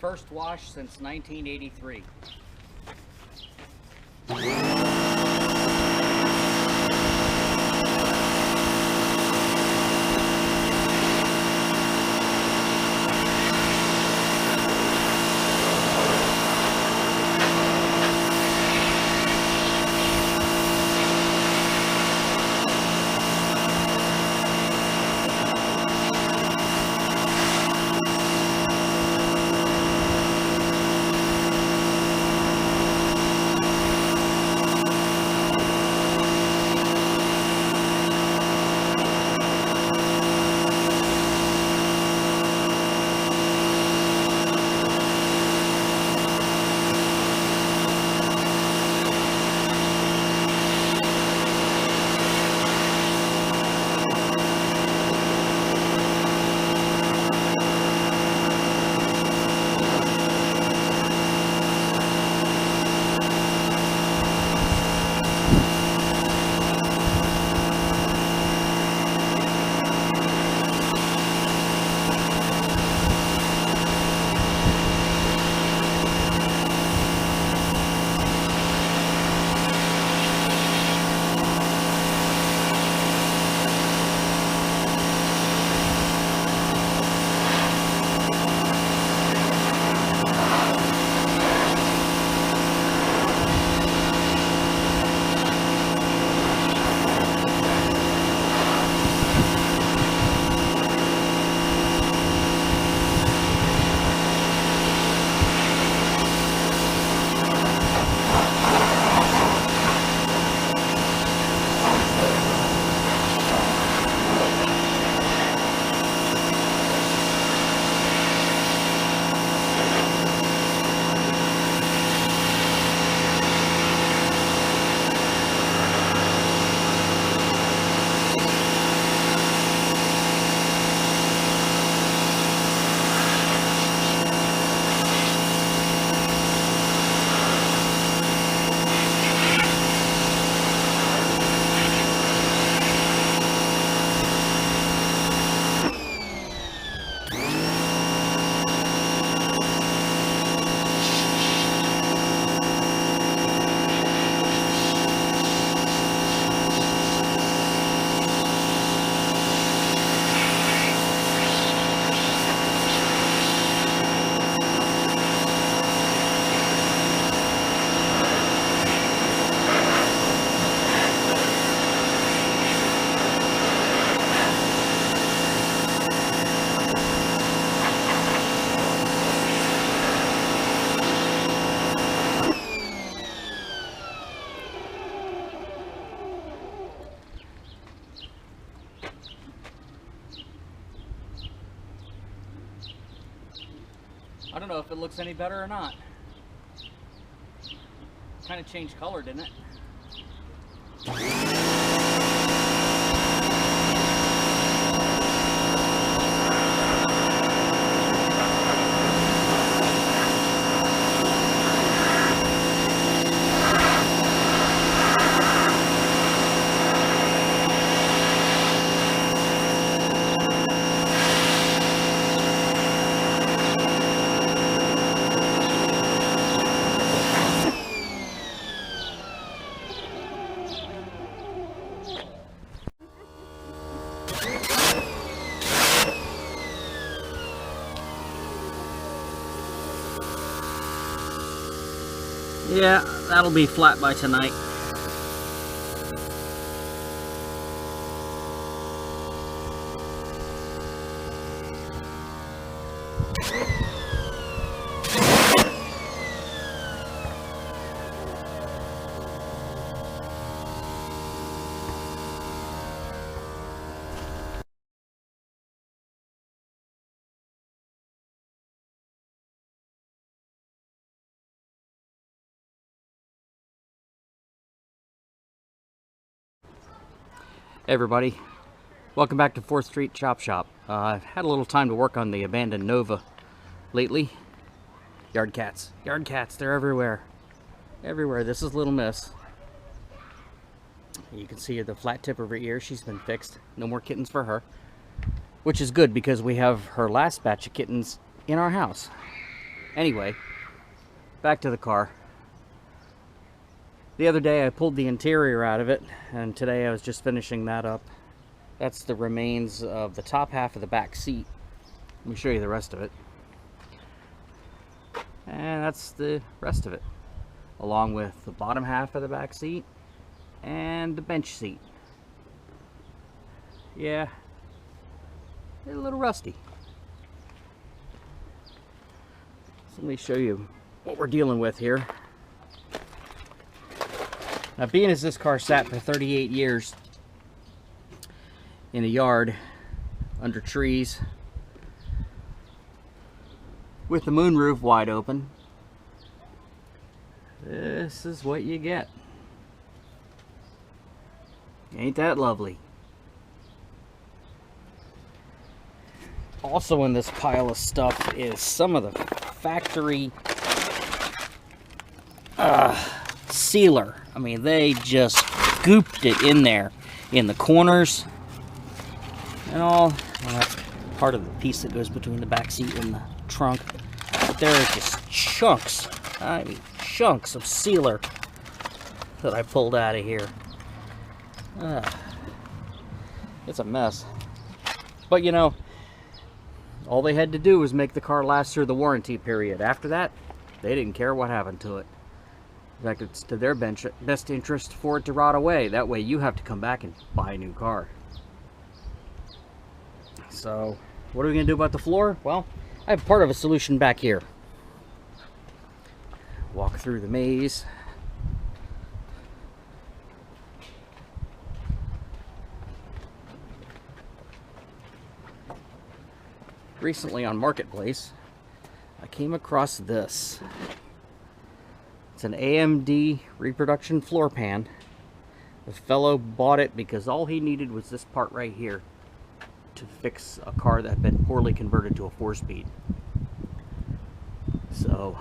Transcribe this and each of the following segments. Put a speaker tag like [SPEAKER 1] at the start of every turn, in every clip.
[SPEAKER 1] first wash since 1983. I don't know if it looks any better or not. Kind of changed color, didn't it? Yeah, that'll be flat by tonight. Hey everybody, welcome back to 4th Street Chop Shop. I've had a little time to work on the abandoned Nova lately. Yard cats, they're everywhere. Everywhere. This is Little Miss. You can see the flat tip of her ear, she's been fixed. No more kittens for her. Which is good because we have her last batch of kittens in our house. Anyway, back to the car. The other day I pulled the interior out of it, and today I was just finishing that up. That's the remains of the top half of the back seat. Let me show you the rest of it. And that's the rest of it, along with the bottom half of the back seat and the bench seat. Yeah, they're a little rusty. So let me show you what we're dealing with here. Now, being as this car sat for 38 years in a yard under trees with the moonroof wide open, this is what you get. Ain't that lovely? Also in this pile of stuff is some of the factory sealer. I mean, they just scooped it in there in the corners and all. Well, that's part of the piece that goes between the back seat and the trunk. But there are just chunks, I mean chunks of sealer that I pulled out of here. It's a mess. But you know, all they had to do was make the car last through the warranty period. After that, they didn't care what happened to it. In fact, it's to their best interest for it to rot away. That way you have to come back and buy a new car. So, what are we going to do about the floor? Well, I have part of a solution back here. Walk through the maze. Recently on Marketplace, I came across this. It's an AMD reproduction floor pan. The fellow bought it because all he needed was this part right here to fix a car that had been poorly converted to a 4-speed. So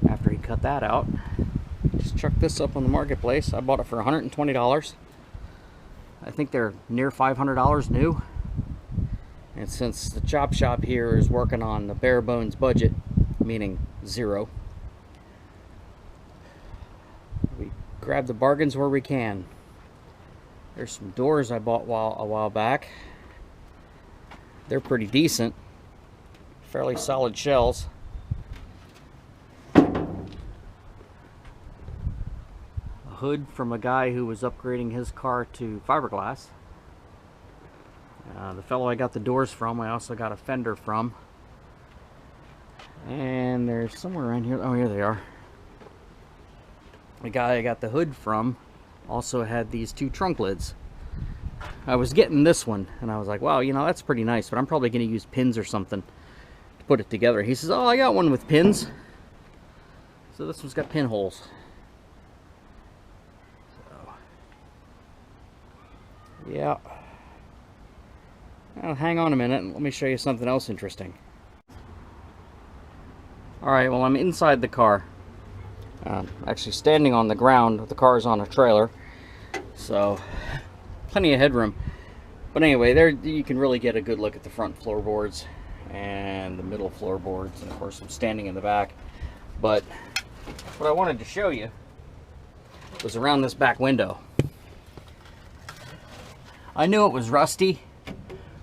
[SPEAKER 1] after he cut that out, just chucked this up on the Marketplace. I bought it for $120. I think they're near $500 new. And since the chop shop here is working on the bare bones budget, meaning zero, we grab the bargains where we can. There's some doors I bought a while back. They're pretty decent, fairly solid shells. A hood from a guy who was upgrading his car to fiberglass. The fellow I got the doors from, I also got a fender from. And there's somewhere around here, oh here they are. The guy I got the hood from also had these 2 trunk lids. I was getting this one and I was like, wow, you know, that's pretty nice, but I'm probably going to use pins or something to put it together. He says, oh, I got one with pins. So this one's got pinholes. So, yeah. Well, hang on a minute and let me show you something else interesting. Alright, well, I'm inside the car. Actually standing on the ground. The car is on a trailer, so plenty of headroom. But anyway, there you can really get a good look at the front floorboards and the middle floorboards, and of course I'm standing in the back. But what I wanted to show you was around this back window. I knew it was rusty,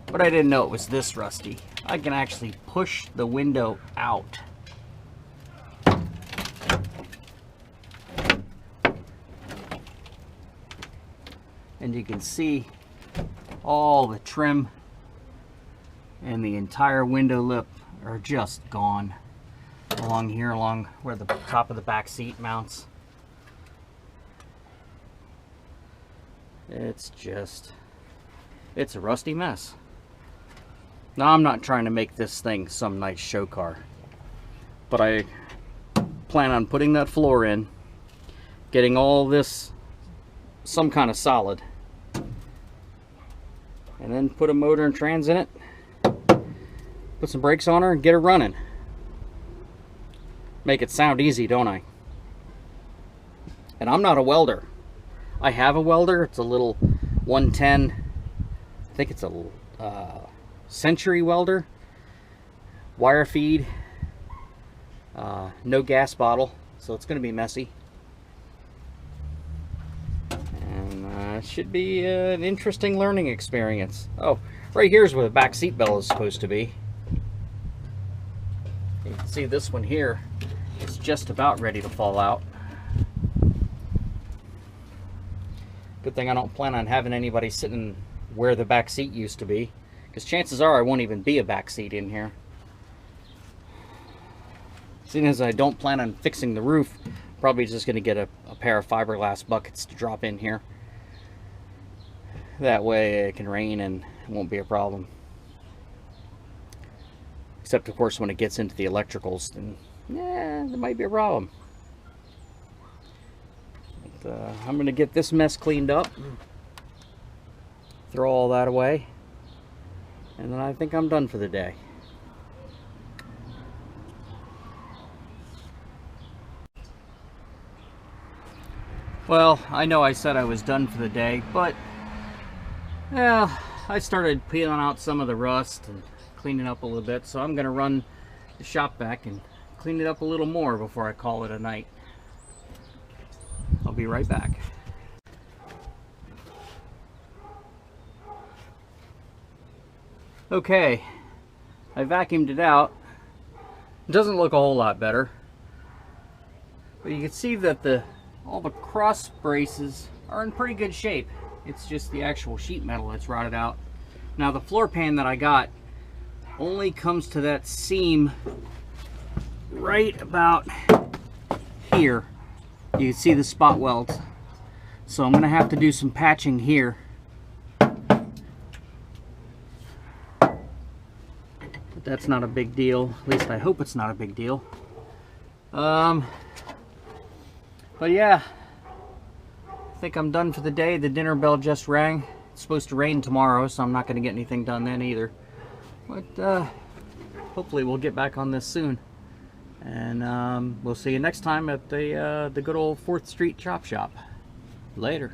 [SPEAKER 1] but I didn't know it was this rusty. I can actually push the window out. And you can see all the trim and the entire window lip are just gone along here, along where the top of the back seat mounts. It's a rusty mess. Now, I'm not trying to make this thing some nice show car, but I plan on putting that floor in, getting all this some kind of solid, and then put a motor and trans in it, put some brakes on her and get her running. Make it sound easy, don't I? And I'm not a welder. I have a welder. It's a little 110, I think it's a Century welder, wire feed, No gas bottle, so it's going to be messy. And it should be an interesting learning experience. Oh, right here's where the back seat belt is supposed to be. You can see this one here is just about ready to fall out. Good thing I don't plan on having anybody sitting where the back seat used to be, because chances are I won't even be a back seat in here. Seeing as I don't plan on fixing the roof, probably just going to get a pair of fiberglass buckets to drop in here. That way it can rain and it won't be a problem. Except, of course, when it gets into the electricals, then yeah, there might be a problem. But, I'm going to get this mess cleaned up, throw all that away, and then I think I'm done for the day. Well, I know I said I was done for the day, but yeah, I started peeling out some of the rust and cleaning up a little bit, so I'm going to run the shop back and clean it up a little more before I call it a night. I'll be right back. Okay, I vacuumed it out. It doesn't look a whole lot better, but you can see that all the cross braces are in pretty good shape. It's just the actual sheet metal that's rotted out. Now the floor pan that I got only comes to that seam right about here. You can see the spot welds. So I'm gonna have to do some patching here. But that's not a big deal. At least I hope it's not a big deal. But yeah, I think I'm done for the day. The dinner bell just rang. It's supposed to rain tomorrow, so I'm not going to get anything done then either. But hopefully we'll get back on this soon. And we'll see you next time at the good old 4th Street Chop Shop. Later.